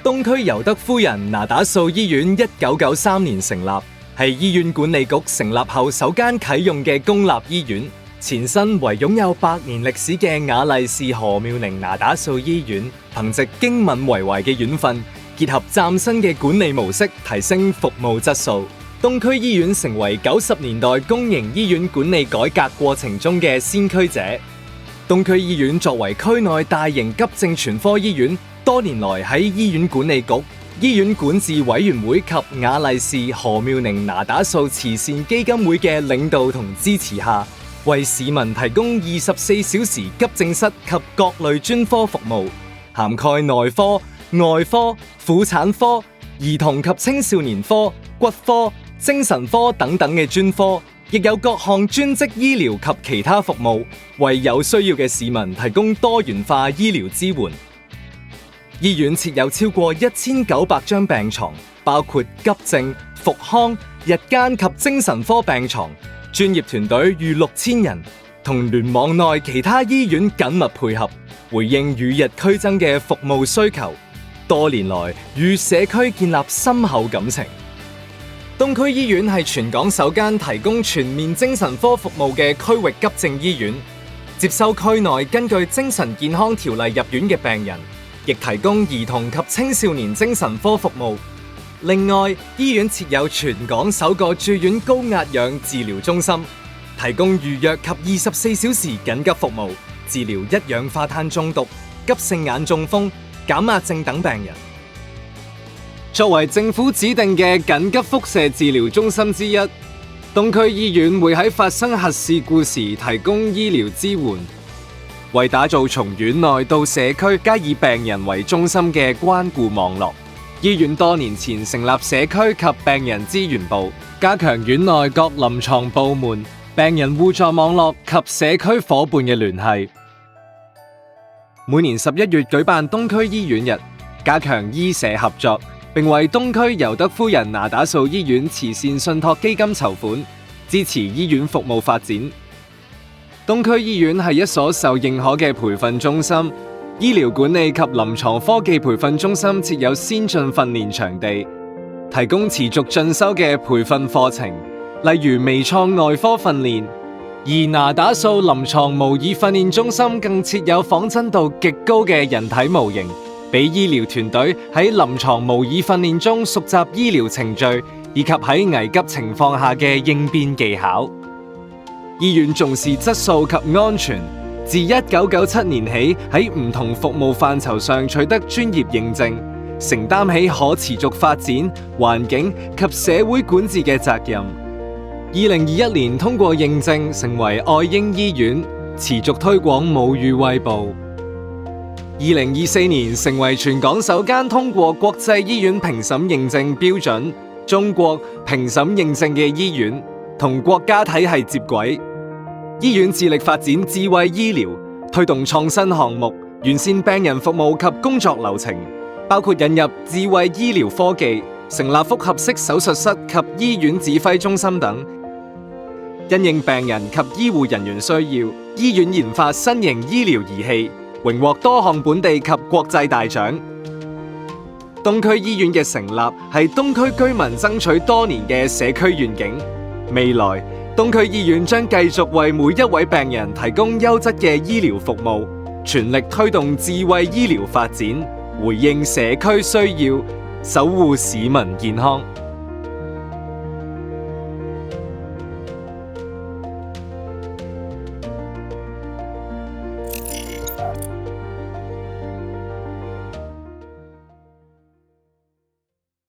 東區尤德夫人那打素醫院1993年成立，係醫院管理局成立後首間啟用嘅公立醫院，前身為擁有100年歷史嘅雅麗氏何妙齡那打素醫院，憑藉經敏為懷嘅院訓，結合嶄新嘅管理模式，提升服務質素。東區醫院成為90年代公營醫院管理改革過程中嘅先驅者。東區醫院作為區內大型急症全科醫院，多年來喺醫院管理局、醫院管治委員會及雅麗氏何妙齡那打素慈善基金會嘅領導同支持下，為市民提供24小時急症室及各類專科服務，涵蓋內科、外科、婦產科、兒童及青少年科、骨科、精神科等等嘅專科，亦有各項專職醫療及其他服務，為有需要嘅市民提供多元化醫療支援。醫院設有超過1900張病床，包括急症、復康、日間及精神科病床，專業團隊逾6000人，同聯網內其他醫院緊密配合，回應與日俱增嘅服務需求。多年來與社區建立深厚感情。東區醫院係全港首間提供全面精神科服務嘅區域急症醫院，接收區內根據精神健康條例入院嘅病人，亦提供兒童及青少年精神科服務。另外，醫院設有全港首個住院高壓氧治療中心，提供預約及24小時緊急服務，治療一氧化碳中毒、急性眼中風、減壓症等病人。作為政府指定嘅緊急輻射治療中心之一，東區醫院會喺發生核事故時提供醫療支援，為打造從院內到社區皆以病人為中心嘅關顧網絡。醫院多年前成立社區及病人資源部，加強院內各臨床部門、病人互助網絡及社區夥伴嘅聯繫。每年11月舉辦東區醫院日，加強醫社合作，並為東區尤德夫人那打素醫院慈善信託基金籌款，支持醫院服務發展。東區醫院係一所受認可嘅培訓中心，醫療管理及臨床科技培訓中心設有先進訓練場地，提供持續進修嘅培訓課程，例如微創外科訓練。而那打素臨床模擬訓練中心更設有仿真度極高嘅人體模型，俾醫療團隊喺臨床模擬訓練中熟習醫療程序，以及喺危急情況下嘅應變技巧。醫院重視質素及安全，自1997年起喺唔同服務範疇上取得專業認證，承擔起可持續發展、環境及社會管治嘅責任。2021年通過認證，成為愛嬰醫院，持續推廣母乳餵哺。2024年成為全港首間通過國際醫院評審認證標準、中國評審認證嘅醫院，同國家體系接軌。醫院致力發展智慧醫療，推動創新項目，完善病人服務及工作流程，包括引入智慧醫療科技，成立複合式手術室及醫院指揮中心等。因應病人及醫護人員需要，醫院研發新型醫療儀器，榮獲多項本地及國際大獎。東區醫院嘅成立係東區居民爭取多年嘅社區願景。未來，東區醫院將繼續為每一位病人提供優質嘅醫療服務，全力推動智慧醫療發展，回應社區需要，守護市民健康。